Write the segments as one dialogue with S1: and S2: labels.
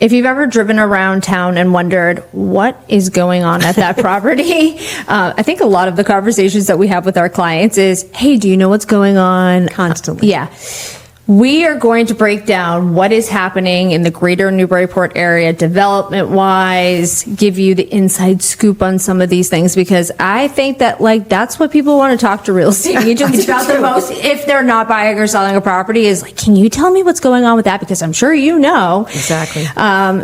S1: If you've ever driven around town and wondered what is going on at that property, I think a lot of the conversations that we have with our clients is, hey, do you know what's going on?
S2: Constantly.
S1: Yeah. We are going to break down what is happening in the greater Newburyport area development-wise, give you the inside scoop on some of these things, because I think that, like, that's what people want to talk to real estate agents about the most, if they're not buying or selling a property, is like, can you tell me what's going on with that? Because I'm sure you know.
S2: Exactly.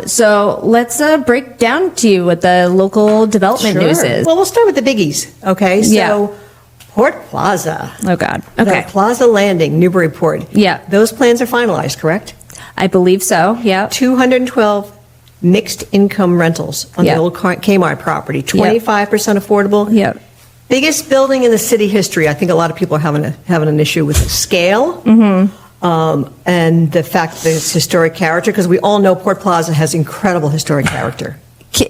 S1: So let's break down to you what the local development news is.
S2: Well, we'll start with the biggies, okay? So Port Plaza.
S1: Oh, God. Okay.
S2: The Plaza Landing, Newburyport.
S1: Yeah.
S2: Those plans are finalized, correct?
S1: I believe so, yeah.
S2: 212 mixed income rentals on the old Kmart property, 25% affordable.
S1: Yep.
S2: Biggest building in the city history. I think a lot of people are having an issue with the scale. And the fact that it's historic character, because we all know Port Plaza has incredible historic character.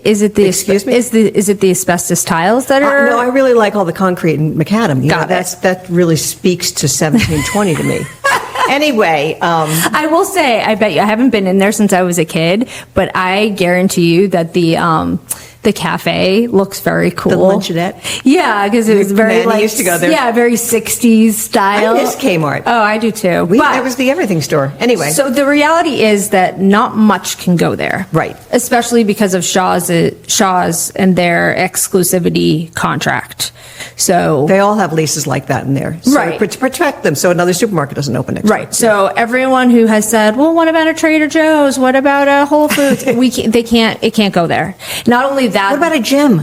S1: Is it the
S2: Excuse me?
S1: Is it the asbestos tiles that are?
S2: No, I really like all the concrete in macadam. You know,
S1: Got it.
S2: that really speaks to 1720 to me. Anyway,
S1: I will say, I bet you, I haven't been in there since I was a kid, but I guarantee you that the cafe looks very cool.
S2: the luncheonette.
S1: Yeah, because it was very
S2: Manny used to go there.
S1: Yeah, very 60s style.
S2: I miss Kmart.
S1: Oh, I do too.
S2: That was the everything store. Anyway.
S1: So the reality is that not much can go there.
S2: Right.
S1: Especially because of Shaw's and their exclusivity contract. So
S2: they all have leases like that in there. So
S1: Right.
S2: to protect them so another supermarket doesn't open next
S1: Right.
S2: door.
S1: So everyone who has said, well, what about a Trader Joe's? What about a Whole Foods? It can't go there. Not only that.
S2: What about a gym?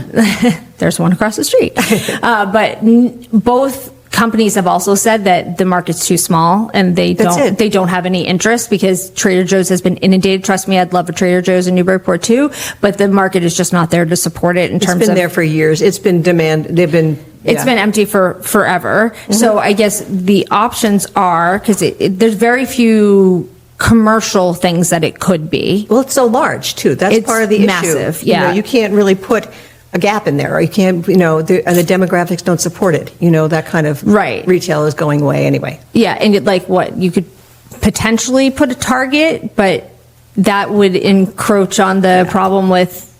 S1: There's one across the street. But both companies have also said that the market's too small and they don't have any interest, because Trader Joe's has been inundated. Trust me, I'd love a Trader Joe's in Newburyport too, but the market is just not there to support it in terms of.
S2: It's been there for years. It's been It's
S1: been empty for forever. So I guess the options are, because there's very few commercial things that it could be.
S2: Well, it's so large too. That's
S1: It's
S2: part of the
S1: massive,
S2: issue.
S1: yeah.
S2: You can't really put a gap in there, or you can't, and the demographics don't support it. That kind of retail is going away anyway.
S1: Yeah, and you could potentially put a Target, but that would encroach on the problem with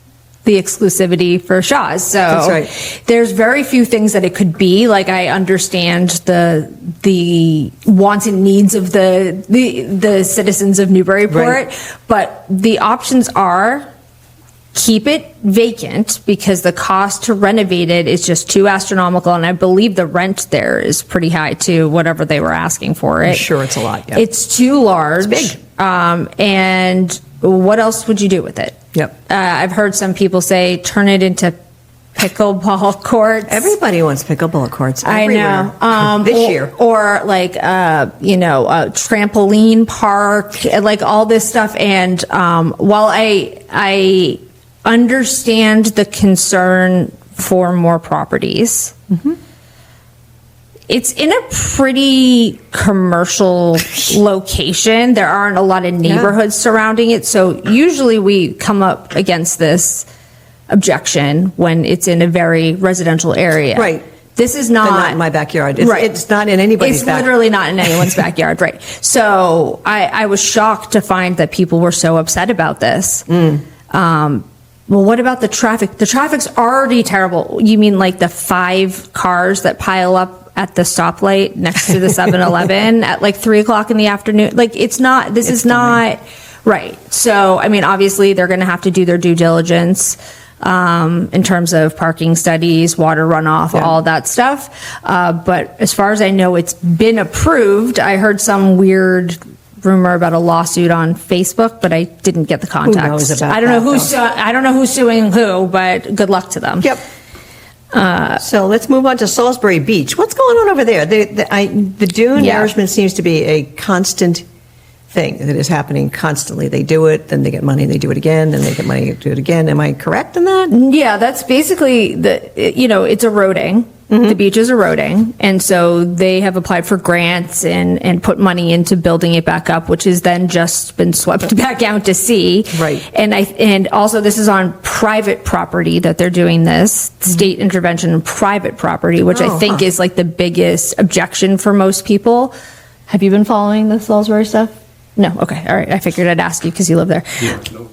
S1: the exclusivity for Shaw's. So
S2: That's right.
S1: There's very few things that it could be. Like, I understand the wants and needs of the citizens of Newburyport, but the options are keep it vacant, because the cost to renovate it is just too astronomical, and I believe the rent there is pretty high too, whatever they were asking for it.
S2: I'm sure it's a lot. Yeah.
S1: It's too large.
S2: It's big.
S1: And what else would you do with it?
S2: Yep.
S1: I've heard some people say turn it into pickleball courts.
S2: Everybody wants pickleball courts.
S1: Everywhere.
S2: I know. This year.
S1: Or like, a trampoline park, like all this stuff. And while I understand the concern for more properties, it's in a pretty commercial location. There aren't a lot of neighborhoods surrounding it. So usually we come up against this objection when it's in a very residential area.
S2: Right.
S1: This is
S2: But not in my backyard. It's not in anybody's backyard.
S1: It's literally not in anyone's backyard, right. So I was shocked to find that people were so upset about this. Well, what about the traffic? The traffic's already terrible. You mean like the 5 cars that pile up at the stoplight next to the 7-Eleven at like 3:00 in the afternoon? Like, this is not right. So, I mean, obviously they're going to have to do their due diligence in terms of parking studies, water runoff, all that stuff. But as far as I know, it's been approved. I heard some weird rumor about a lawsuit on Facebook, but I didn't get the context.
S2: Who knows about
S1: I don't know who's suing who, but good luck to them.
S2: Yep. So let's move on to Salisbury Beach. What's going on over there? The dune nourishment seems to be a constant thing that is happening constantly. They do it, then they get money, they do it again, then they get money, do it again. Am I correct in that?
S1: Yeah, that's basically it's eroding. The beach is eroding, and so they have applied for grants and put money into building it back up, which has then just been swept back out to sea.
S2: Right.
S1: And also this is on private property that they're doing this, state intervention in private property, which I think is like the biggest objection for most people. Have you been following the Salisbury stuff? No, okay, all right. I figured I'd ask you because you live there.
S3: Yeah, no.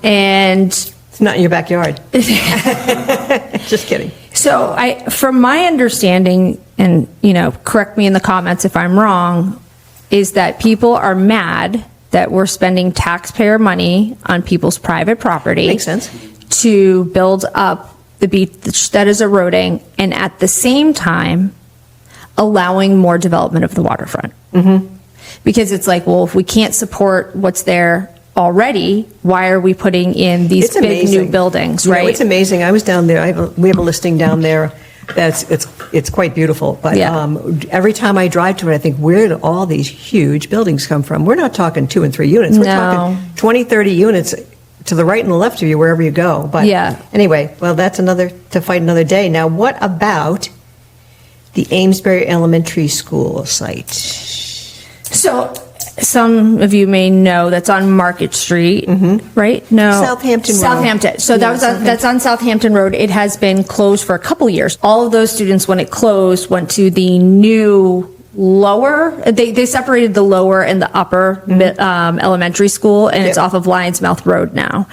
S1: And
S2: It's not in your backyard. Just kidding.
S1: so from my understanding, and, correct me in the comments if I'm wrong, is that people are mad that we're spending taxpayer money on people's private property.
S2: Makes sense.
S1: To build up the beach that is eroding, and at the same time, allowing more development of the waterfront. Mm-hmm. Because it's like, well, if we can't support what's there already, why are we putting in these big new buildings, right?
S2: It's amazing. I was down there. We have a listing down there. It's quite beautiful. But every time I drive to it, I think, where do all these huge buildings come from? We're not talking 2 and 3 units. We're talking 20, 30 units to the right and the left of you, wherever you go. But anyway, well, that's to fight another day. Now, what about the Amesbury Elementary School site?
S1: So some of you may know that's on Market Street, right? No.
S2: Southampton Road.
S1: Southampton. So that's on Southampton Road. It has been closed for a couple years. All of those students, when it closed, went to the new lower, they separated the lower and the upper elementary school, and it's off of Lions Mouth Road now.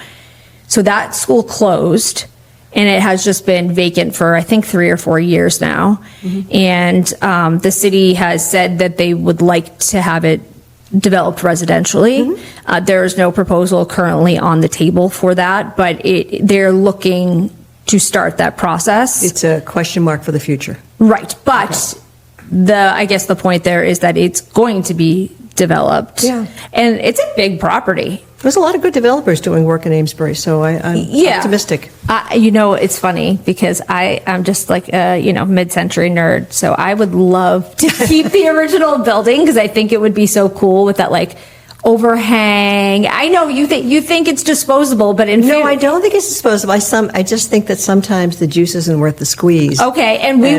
S1: So that school closed, and it has just been vacant for, I think, 3 or 4 years now. And the city has said that they would like to have it developed residentially. There is no proposal currently on the table for that, but they're looking to start that process.
S2: It's a question mark for the future.
S1: Right, but I guess the point there is that it's going to be developed. Yeah. And it's a big property.
S2: There's a lot of good developers doing work in Amesbury, so I'm optimistic.
S1: It's funny because I'm just like a, mid-century nerd, so I would love to keep the original building because I think it would be so cool with that, like, overhang. I know you think it's disposable, but no,
S2: I don't think it's disposable. I just think that sometimes the juice isn't worth the squeeze.
S1: Okay, and we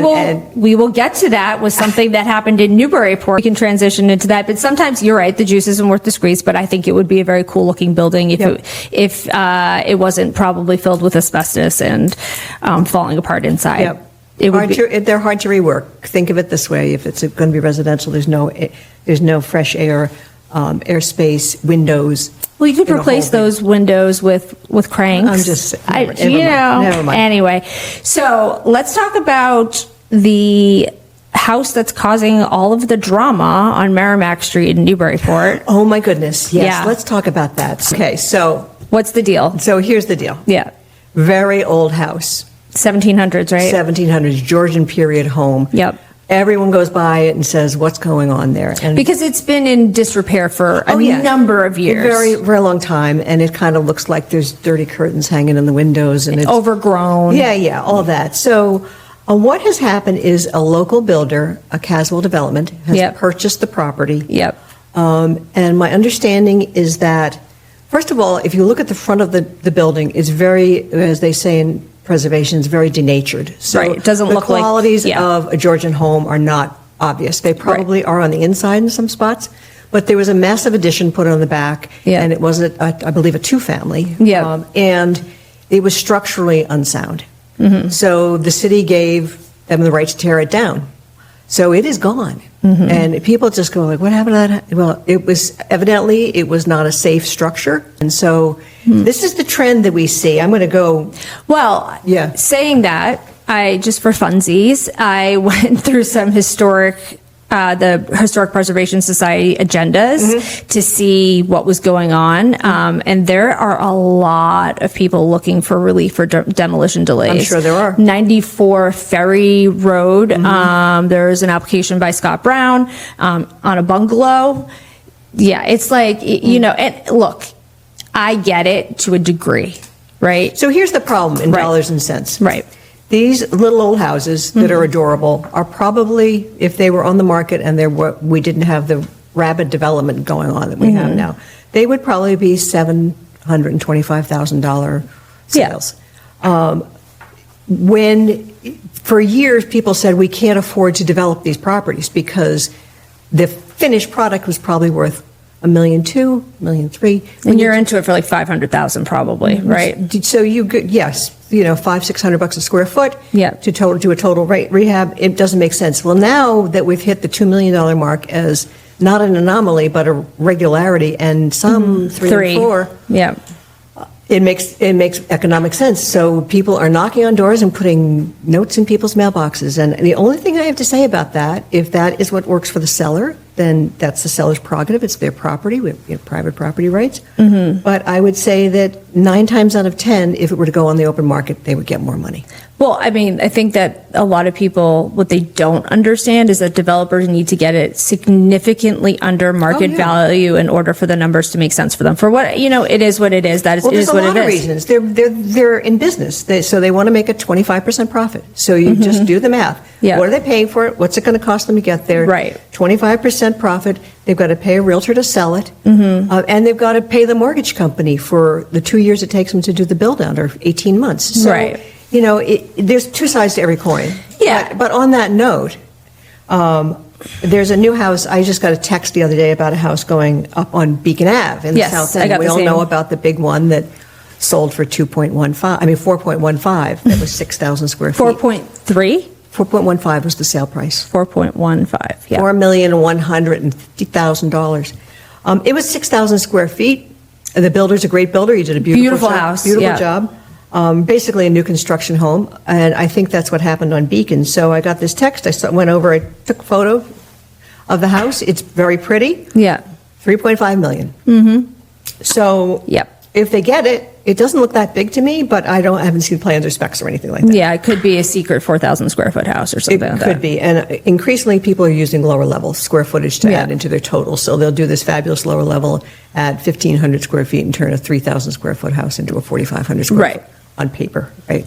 S1: will get to that with something that happened in Newburyport. We can transition into that, but sometimes you're right, the juice isn't worth the squeeze. But I think it would be a very cool looking building if it wasn't probably filled with asbestos and falling apart inside.
S2: Yep. They're hard to rework. Think of it this way: if it's going to be residential, there's no fresh air. Airspace, windows.
S1: Well, you could replace those windows with cranks.
S2: I'm just,
S1: never mind. Anyway, so let's talk about the house that's causing all of the drama on Merrimac Street in Newburyport.
S2: Oh my goodness! Yes, let's talk about that. Okay, so
S1: what's the deal?
S2: So here's the deal.
S1: Yeah,
S2: very old house.
S1: 1700s, right?
S2: 1700s, Georgian period home.
S1: Yep.
S2: Everyone goes by it and says, what's going on there? And
S1: because it's been in disrepair for a number of years.
S2: A very, very long time. And it kind of looks like there's dirty curtains hanging in the windows. And it's
S1: overgrown.
S2: Yeah, all that. So what has happened is a local builder, a Caswell Development, has purchased the property.
S1: Yep.
S2: And my understanding is that, first of all, if you look at the front of the building, it's very, as they say in preservation, is very denatured. So
S1: it doesn't look like
S2: the qualities of a Georgian home are not obvious. They probably are on the inside in some spots, but there was a massive addition put on the back, and it was, I believe, a 2-family.
S1: Yeah.
S2: And it was structurally unsound. So the city gave them the right to tear it down. So it is gone. And people just go like, what happened to that? Well, it was not a safe structure. And so this is the trend that we see. I'm going to go.
S1: Well, saying that, just for funsies, I went through some the Historic Preservation Society agendas to see what was going on. And there are a lot of people looking for relief for demolition delays.
S2: I'm sure there are.
S1: 94 Ferry Road. There's an application by Scott Brown on a bungalow. Yeah, it's like, and look, I get it to a degree, right?
S2: So here's the problem in dollars and cents.
S1: Right.
S2: These little old houses that are adorable are probably, if they were on the market and we didn't have the rapid development going on that we have now, they would probably be $725,000 sales. When for years people said we can't afford to develop these properties because the finished product was probably worth $1.2 million, $1.3 million.
S1: And you're into it for like $500,000 probably, right?
S2: So $500-600 a square foot to do a total rehab. It doesn't make sense. Well, now that we've hit the $2 million mark as not an anomaly, but a regularity, and some three and four.
S1: Yeah.
S2: It makes economic sense. So people are knocking on doors and putting notes in people's mailboxes. And the only thing I have to say about that, if that is what works for the seller, then that's the seller's prerogative. It's their property. We have private property rights. Mm-hmm. But I would say that 9 times out of 10, if it were to go on the open market, they would get more money.
S1: Well, I mean, I think that a lot of people, what they don't understand is that developers need to get it significantly under market value in order for the numbers to make sense for them. For what, it is what it is. That is,
S2: well,
S1: it is what it is.
S2: There's a lot of reasons. They're in business, so they want to make a 25% profit. So you just do the math.
S1: Yeah.
S2: What are they paying for it? What's it going to cost them to get there?
S1: Right.
S2: 25% profit. They've got to pay a realtor to sell it, and they've got to pay the mortgage company for the 2 years it takes them to do the build out, or 18 months. So,
S1: right.
S2: There's two sides to every coin.
S1: Yeah.
S2: But on that note, there's a new house. I just got a text the other day about a house going up on Beacon Ave in the South End. We all know about the big one that sold for 4.15. That was 6,000 square feet.
S1: 4.3?
S2: 4.15 was the sale price.
S1: 4.15, yeah.
S2: $4,150,000. It was 6,000 square feet. The builder's a great builder. He did a beautiful job,
S1: house.
S2: Beautiful job. Basically a new construction home. And I think that's what happened on Beacon. So I got this text. I went over, I took a photo of the house. It's very pretty.
S1: Yeah.
S2: $3.5 million. Mm-hmm. So if they get it, it doesn't look that big to me, but I haven't seen plans or specs or anything like that.
S1: Yeah, it could be a secret 4,000 square foot house or something like that.
S2: It could be. And increasingly people are using lower level square footage to add into their total. So they'll do this fabulous lower level at 1,500 square feet and turn a 3,000 square foot house into a 4,500 square foot on paper, right?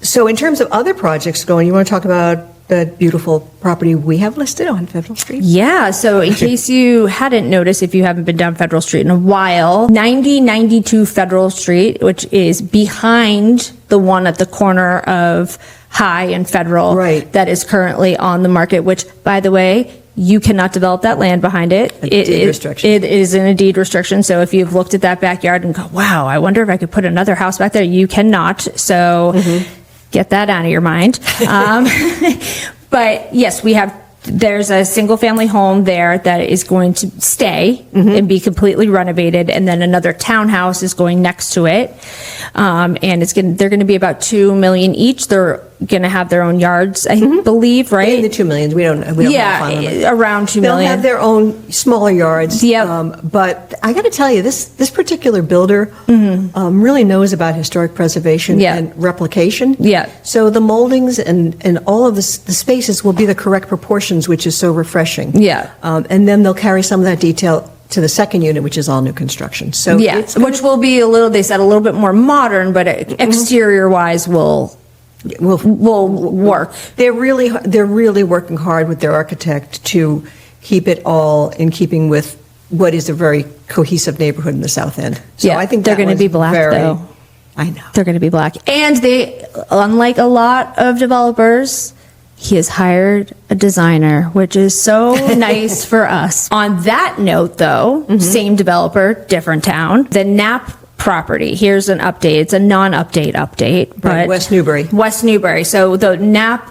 S2: So in terms of other projects going, you want to talk about that beautiful property we have listed on Federal Street? Yeah,
S1: so in case you hadn't noticed, if you haven't been down Federal Street in a while, 9092 Federal Street, which is behind the one at the corner of High and Federal, that is currently on the market, which, by the way, you cannot develop that land behind it. It is in a deed restriction. So if you've looked at that backyard and go, wow, I wonder if I could put another house back there, you cannot. So get that out of your mind. But yes, there's a single family home there that is going to stay and be completely renovated. And then another townhouse is going next to it. And they're going to be about $2 million each. They're going to have their own yards, I believe, right?
S2: In the $2 million. We don't have
S1: around $2 million.
S2: They'll have their own smaller yards. But I got to tell you, this particular builder really knows about historic preservation and replication. So the moldings and all of the spaces will be the correct proportions, which is so refreshing. And then they'll carry some of that detail to the second unit, which is all new construction. So
S1: which will be they said a little bit more modern, but exterior wise will work.
S2: They're really working hard with their architect to keep it all in keeping with what is a very cohesive neighborhood in the South End. So I think
S1: they're going to be black though.
S2: I know.
S1: They're going to be black. And they, unlike a lot of developers, he has hired a designer, which is so nice for us. On that note, though, same developer, different town. The Knapp property. Here's an update. It's a non-update update. But
S2: West Newbury.
S1: So the Knapp,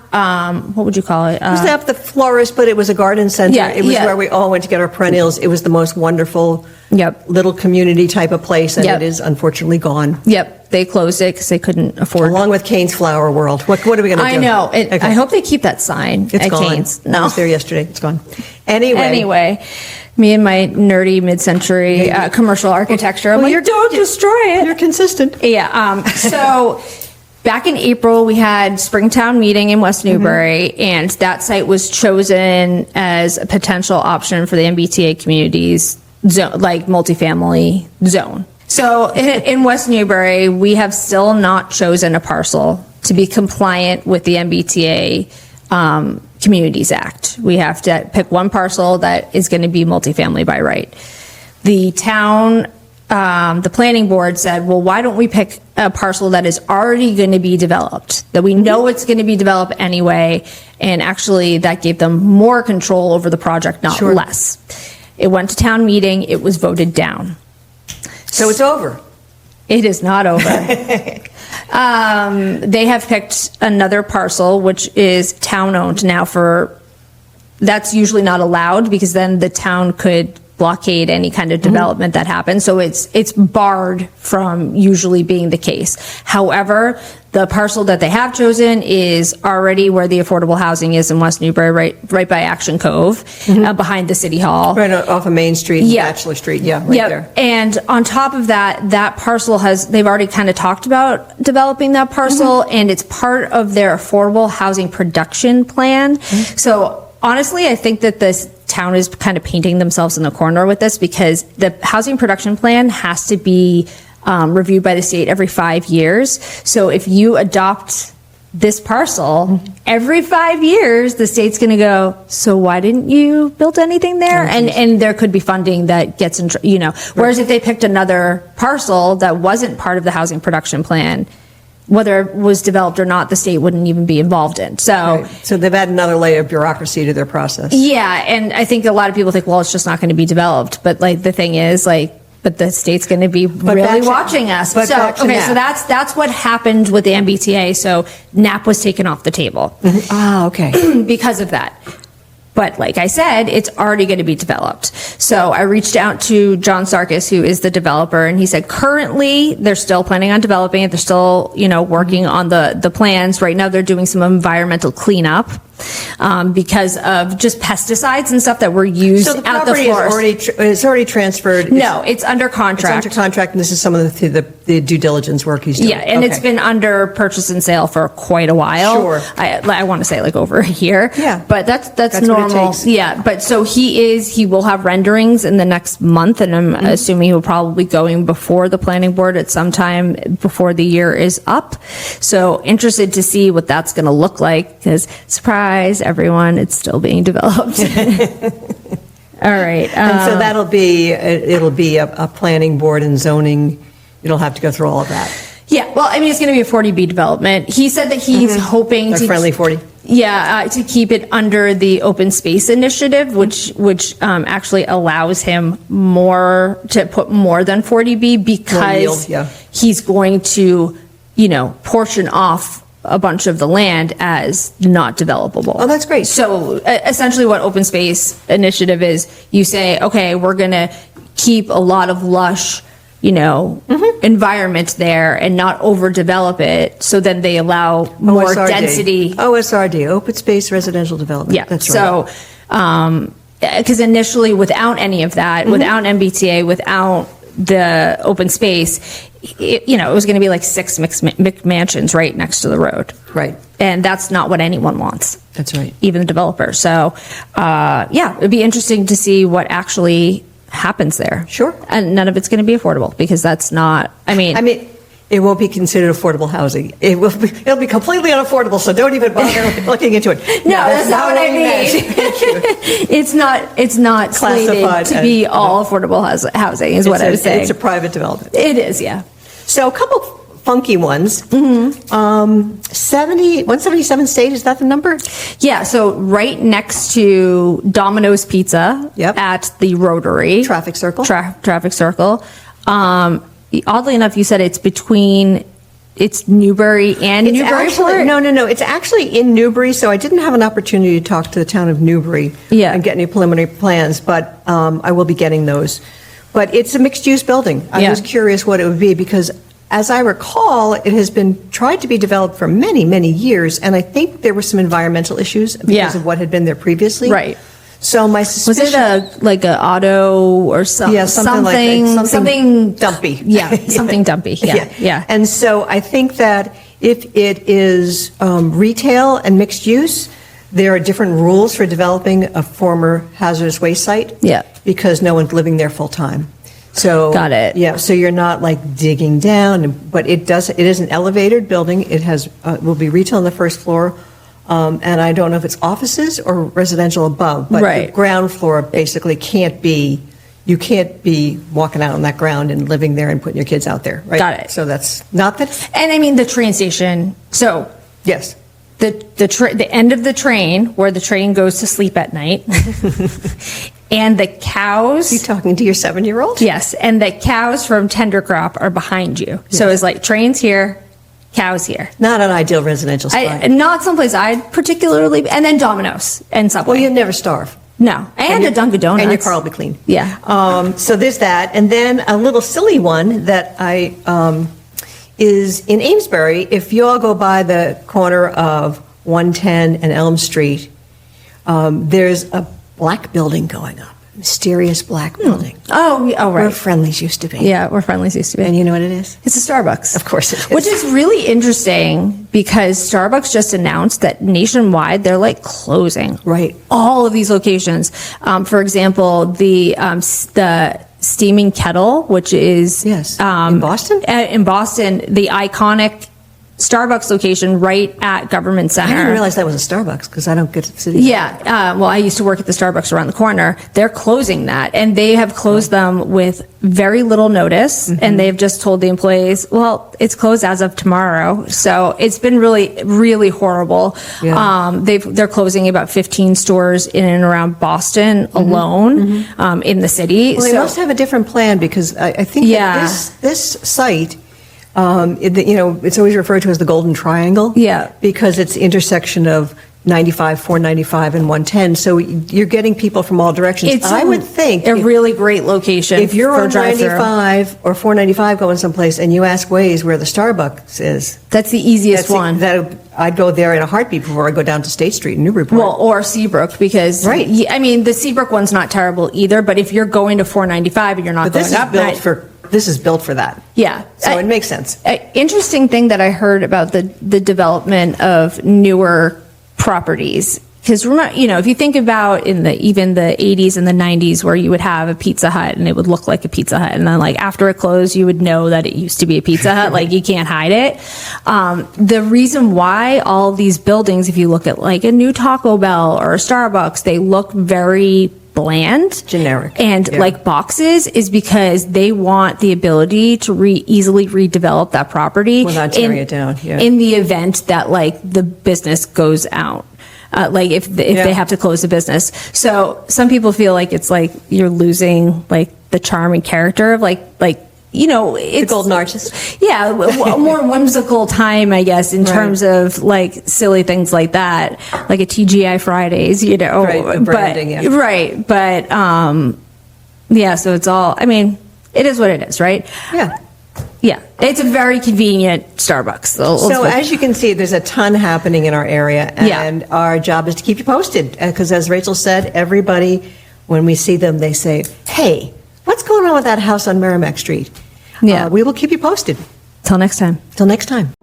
S1: what would you call it?
S2: It was Knapp the florist, but it was a garden center. It was where we all went to get our perennials. It was the most wonderful little community type of place, and it is unfortunately gone.
S1: They closed it because they couldn't afford.
S2: Along with Cane's Flower World. What are we going to do?
S1: I know. I hope they keep that sign at Cane's.
S2: No. I was there yesterday. It's gone. Anyway.
S1: Me and my nerdy mid-century commercial architecture. Don't destroy it.
S2: You're consistent.
S1: So back in April, we had Springtown meeting in West Newbury, and that site was chosen as a potential option for the MBTA communities zone, like multifamily zone. So in West Newbury, we have still not chosen a parcel to be compliant with the MBTA Communities Act. We have to pick one parcel that is going to be multifamily by right. The town, the planning board said, well, why don't we pick a parcel that is already going to be developed, that we know it's going to be developed anyway, and actually that gave them more control over the project, not less. It went to town meeting, it was voted down.
S2: So it's over.
S1: It is not over. They have picked another parcel, which is town-owned now for that's usually not allowed because then the town could blockade any kind of development that happens. So it's barred from usually being the case. However, the parcel that they have chosen is already where the affordable housing is in West Newbury, right by Action Cove, behind the city hall.
S2: Right off of Main Street, Bachelor Street, right there.
S1: And on top of that, that parcel they've already kind of talked about developing that parcel, and it's part of their affordable housing production plan. So honestly, I think that this town is kind of painting themselves in the corner with this because the housing production plan has to be reviewed by the state every 5 years. So if you adopt this parcel, every 5 years, the state's going to go, so why didn't you build anything there? And there could be funding that gets in, whereas if they picked another parcel that wasn't part of the housing production plan, whether it was developed or not, the state wouldn't even be involved in. So
S2: they've added another layer of bureaucracy to their process.
S1: Yeah, and I think a lot of people think, well, it's just not going to be developed. But the thing is, but the state's going to be really watching us. So that's what happened with the MBTA. So NAP was taken off the table.
S2: Okay.
S1: Because of that. But like I said, it's already going to be developed. So I reached out to John Sarkis, who is the developer, and he said currently they're still planning on developing it. They're still, working on the plans. Right now they're doing some environmental cleanup because of just pesticides and stuff that were used
S2: so the
S1: out the forest.
S2: It's already transferred.
S1: No, it's under contract.
S2: It's under contract, and this is some of the due diligence work he's doing.
S1: Yeah, and it's been under purchase and sale for quite a while.
S2: Sure.
S1: I want to say over a year.
S2: Yeah.
S1: But that's normal. Yeah, but so he will have renderings in the next month, and I'm assuming he will probably be going before the planning board at some time before the year is up. So interested to see what that's going to look like because surprise, everyone, it's still being developed. All right.
S2: And so it'll be a planning board and zoning. It'll have to go through all of that.
S1: Yeah, well, it's going to be a 40B development. He said that he's hoping
S2: to friendly 40.
S1: Yeah, to keep it under the open space initiative, which actually allows him to put more than 40B because he's going to, portion off a bunch of the land as not developable.
S2: Oh, that's great.
S1: So essentially what open space initiative is, you say, okay, we're going to keep a lot of lush environment there and not overdevelop it. So then they allow more density.
S2: OSRD, open space residential development.
S1: Yeah.
S2: That's right.
S1: So, because initially without any of that, without MBTA, without the open space, it was going to be like 6 mixed mansions right next to the road.
S2: Right.
S1: And that's not what anyone wants.
S2: That's right.
S1: Even the developer. So, it'd be interesting to see what actually happens there.
S2: Sure.
S1: And none of it's going to be affordable because that's not,
S2: it won't be considered affordable housing. It'll be completely unaffordable, so don't even bother looking into it.
S1: No, that's not what I mean. It's not slated to be all affordable housing is what I was saying.
S2: It's a private development.
S1: It is, yeah.
S2: So a couple funky ones. 177 State, is that the number?
S1: Yeah, so right next to Domino's Pizza at the Rotary.
S2: Traffic circle.
S1: Traffic circle. Oddly enough, you said it's Newbury and Newburyport?
S2: No. It's actually in Newbury, so I didn't have an opportunity to talk to the town of Newbury and get any preliminary plans, but I will be getting those. But it's a mixed-use building. I was curious what it would be because, as I recall, it has been tried to be developed for many, many years, and I think there were some environmental issues because of what had been there previously.
S1: Right.
S2: So my suspicion...
S1: Was it like an auto or something?
S2: Yeah, something dumpy.
S1: Yeah, something dumpy. Yeah.
S2: And so I think that if it is retail and mixed use, there are different rules for developing a former hazardous waste site.
S1: Yeah.
S2: Because no one's living there full time. So
S1: got it.
S2: Yeah, so you're not like digging down, but it is an elevated building. It will be retail on the first floor. And I don't know if it's offices or residential above, but the ground floor basically you can't be walking out on that ground and living there and putting your kids out there, right?
S1: Got it.
S2: So that's not that.
S1: And the train station. So
S2: yes,
S1: the end of the train where the train goes to sleep at night, and the cows.
S2: You talking to your 7-year-old?
S1: Yes, and the cows from Tender Crop are behind you. Yes. So it's like trains here. cows here.
S2: Not an ideal residential spot.
S1: Not someplace I'd particularly, and then Domino's and Subway.
S2: Well, you'd never starve.
S1: No, and a Dunkin' Donuts.
S2: And your car will be clean.
S1: Yeah.
S2: So there's that. And then a little silly one that is in Amesbury. If you all go by the corner of 110 and Elm Street, there's a black building going up. Mysterious black building.
S1: Oh, right.
S2: Where Friendly's used to be.
S1: Yeah, where Friendly's used to be.
S2: And you know what it is?
S1: It's a Starbucks.
S2: Of course it is.
S1: Which is really interesting because Starbucks just announced that nationwide they're like closing.
S2: Right.
S1: All of these locations. For example, the Steaming Kettle, which is
S2: in Boston?
S1: In Boston, the iconic Starbucks location right at Government Center.
S2: I didn't realize that was a Starbucks because I don't get to see.
S1: Yeah. Well, I used to work at the Starbucks around the corner. They're closing that, and they have closed them with very little notice, and they've just told the employees, well, it's closed as of tomorrow. So it's been really, really horrible.
S2: Yeah.
S1: They're closing about 15 stores in and around Boston alone in the city.
S2: Well, they must have a different plan because I think that this site, it's always referred to as the Golden Triangle.
S1: Yeah.
S2: Because it's the intersection of 95, 495, and 110. So you're getting people from all directions. I would think
S1: a really great location.
S2: If you're
S1: for
S2: on
S1: drive-through.
S2: 95 or 495 going someplace and you ask Waze where the Starbucks is,
S1: that's the easiest one.
S2: I'd go there in a heartbeat before I go down to State Street in Newburyport.
S1: Well, or Seabrook, because I mean the Seabrook one's not terrible either. But if you're going to 495 and you're not going up,
S2: this is built for that.
S1: Yeah.
S2: So it makes sense.
S1: Interesting thing that I heard about the development of newer properties. Because if you think about even the 80s and the 90s where you would have a Pizza Hut and it would look like a Pizza Hut, and then like after it closed you would know that it used to be a Pizza Hut. Like you can't hide it. The reason why all these buildings, if you look at like a new Taco Bell or a Starbucks, they look very bland,
S2: generic,
S1: and like boxes, is because they want the ability to easily redevelop that property
S2: without tearing it down. Yeah.
S1: In the event that like the business goes out. Like if they have to close the business. So some people feel like it's like you're losing like the charm and character of like it's
S2: the Golden Arches.
S1: Yeah, a more whimsical time, I guess, in terms of like silly things like that, like a TGI Fridays,
S2: Right, the branding,
S1: Right, but so it's all. I mean, it is what it is, right?
S2: Yeah.
S1: Yeah, it's a very convenient Starbucks.
S2: So as you can see, there's a ton happening in our area, and our job is to keep you posted. Because as Rachel said, everybody, when we see them, they say, hey, what's going on with that house on Merrimac Street?
S1: Yeah.
S2: We will keep you posted.
S1: Till next time.
S2: Till next time.